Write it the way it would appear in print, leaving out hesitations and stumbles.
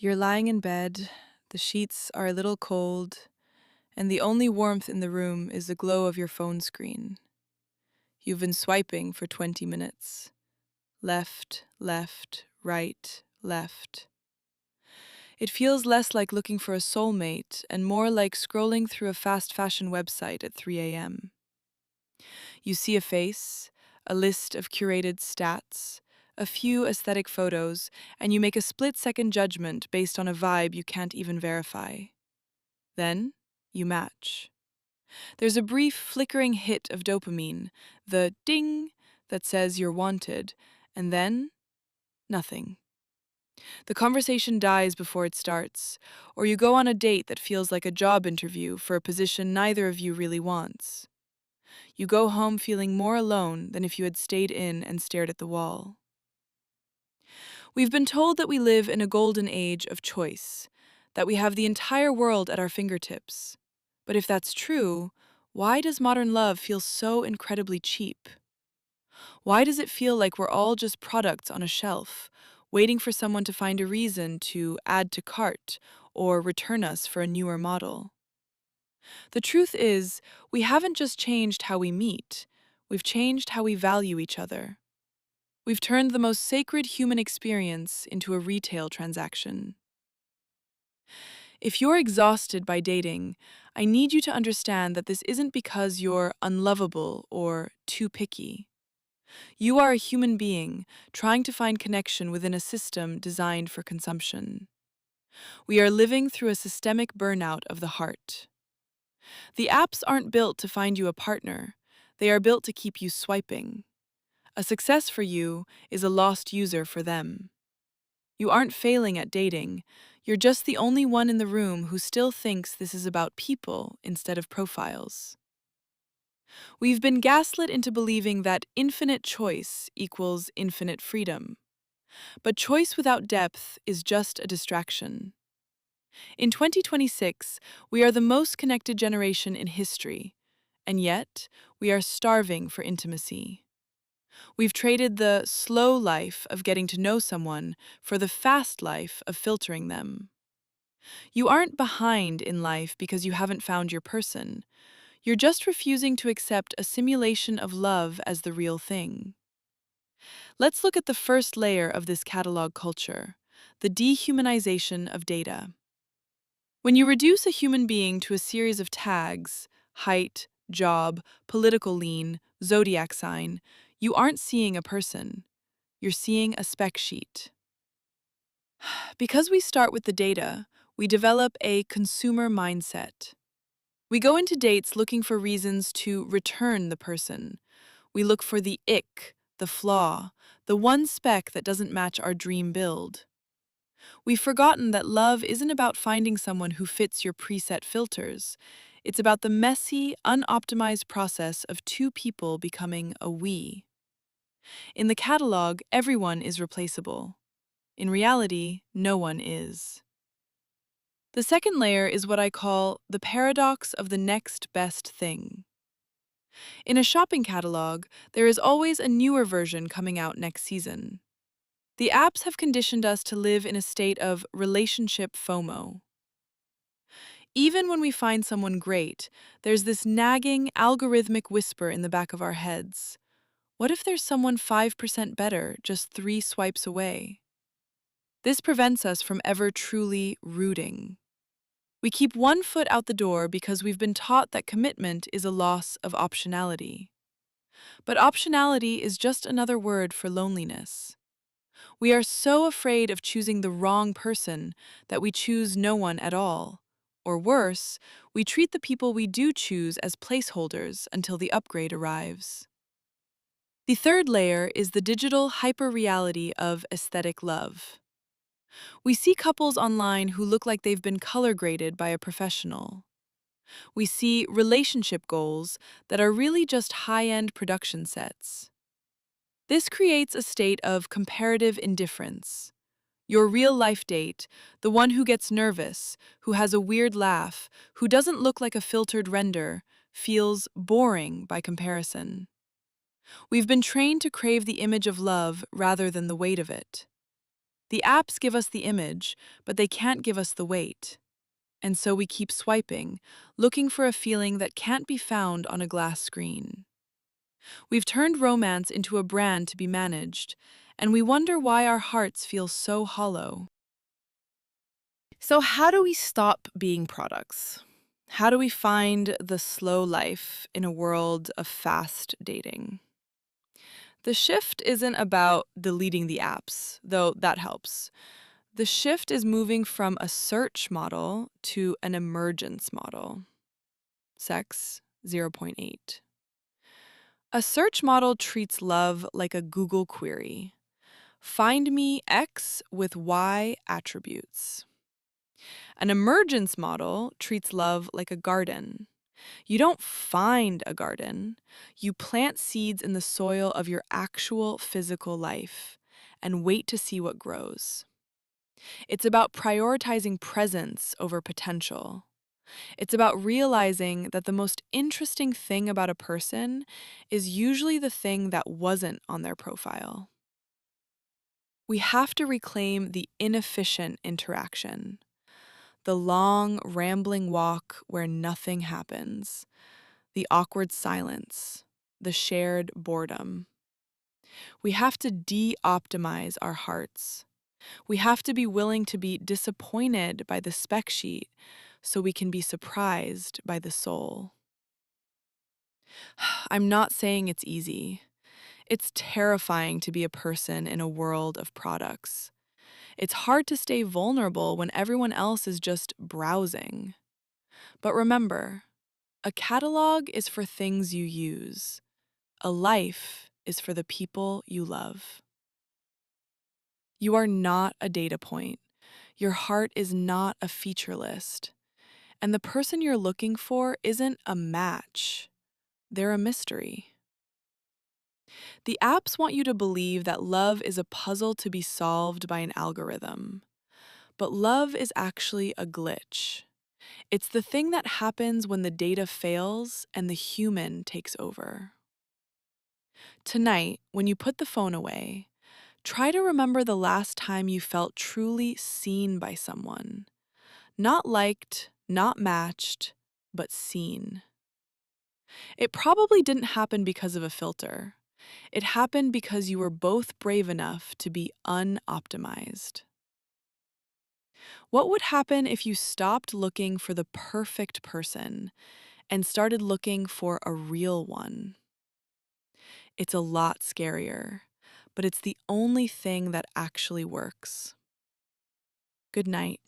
You're lying in bed, the sheets are a little cold, and the only warmth in the room is the glow of your phone screen. You've been swiping for 20 minutes. Left, left, right, left. It feels less like looking for a soulmate and more like scrolling through a fast fashion website at 3 a.m. You see a face, a list of curated stats, a few aesthetic photos, and you make a split-second judgment based on a vibe you can't even verify. Then, you match. There's a brief flickering hit of dopamine, the ding that says you're wanted, and then nothing. The conversation dies before it starts, or you go on a date that feels like a job interview for a position neither of you really wants. You go home feeling more alone than if you had stayed in and stared at the wall. We've been told that we live in a golden age of choice, that we have the entire world at our fingertips. But if that's true, why does modern love feel so incredibly cheap? Why does it feel like we're all just products on a shelf, waiting for someone to find a reason to add to cart or return us for a newer model? The truth is, we haven't just changed how we meet, we've changed how we value each other. We've turned the most sacred human experience into a retail transaction. If you're exhausted by dating, I need you to understand that this isn't because you're unlovable or too picky. You are a human being trying to find connection within a system designed for consumption. We are living through a systemic burnout of the heart. The apps aren't built to find you a partner, they are built to keep you swiping. A success for you is a lost user for them. You aren't failing at dating, you're just the only one in the room who still thinks this is about people instead of profiles. We've been gaslit into believing that infinite choice equals infinite freedom. But choice without depth is just a distraction. In 2026, we are the most connected generation in history, and yet we are starving for intimacy. We've traded the slow life of getting to know someone for the fast life of filtering them. You aren't behind in life because you haven't found your person. You're just refusing to accept a simulation of love as the real thing. Let's look at the first layer of this catalog culture, the dehumanization of data. When you reduce a human being to a series of tags, height, job, political lean, zodiac sign, you aren't seeing a person. You're seeing a spec sheet. Because we start with the data, we develop a consumer mindset. We go into dates looking for reasons to return the person. We look for the ick, the flaw, the one spec that doesn't match our dream build. We've forgotten that love isn't about finding someone who fits your preset filters. It's about the messy, unoptimized process of two people becoming a we. In the catalog, everyone is replaceable. In reality, no one is. The second layer is what I call the paradox of the next best thing. In a shopping catalog, there is always a newer version coming out next season. The apps have conditioned us to live in a state of relationship FOMO. Even when we find someone great, there's this nagging, algorithmic whisper in the back of our heads. What if there's someone 5% better, just 3 swipes away? This prevents us from ever truly rooting. We keep one foot out the door because we've been taught that commitment is a loss of optionality. But optionality is just another word for loneliness. We are so afraid of choosing the wrong person that we choose no one at all. Or worse, we treat the people we do choose as placeholders until the upgrade arrives. The third layer is the digital hyperreality of aesthetic love. We see couples online who look like they've been color graded by a professional. We see relationship goals that are really just high-end production sets. This creates a state of comparative indifference. Your real-life date, the one who gets nervous, who has a weird laugh, who doesn't look like a filtered render, feels boring by comparison. We've been trained to crave the image of love rather than the weight of it. The apps give us the image, but they can't give us the weight. And so we keep swiping, looking for a feeling that can't be found on a glass screen. We've turned romance into a brand to be managed, and we wonder why our hearts feel so hollow. So, how do we stop being products? How do we find the slow life in a world of fast dating? The shift isn't about deleting the apps, though that helps. The shift is moving from a search model to an emergence model. Sex 0.8. A search model treats love like a Google query. Find me X with Y attributes. An emergence model treats love like a garden. You don't find a garden, you plant seeds in the soil of your actual physical life and wait to see what grows. It's about prioritizing presence over potential. It's about realizing that the most interesting thing about a person is usually the thing that wasn't on their profile. We have to reclaim the inefficient interaction, the long, rambling walk where nothing happens, the awkward silence, the shared boredom. We have to de optimize our hearts. We have to be willing to be disappointed by the spec sheet so we can be surprised by the soul. I'm not saying it's easy. It's terrifying to be a person in a world of products. It's hard to stay vulnerable when everyone else is just browsing. But remember, a catalog is for things you use. A life is for the people you love. You are not a data point. Your heart is not a feature list. And the person you're looking for isn't a match. They're a mystery. The apps want you to believe that love is a puzzle to be solved by an algorithm. But love is actually a glitch. It's the thing that happens when the data fails and the human takes over. Tonight, when you put the phone away, try to remember the last time you felt truly seen by someone. Not liked, not matched, but seen. It probably didn't happen because of a filter. It happened because you were both brave enough to be unoptimized. What would happen if you stopped looking for the perfect person and started looking for a real one? It's a lot scarier, but it's the only thing that actually works. Good night.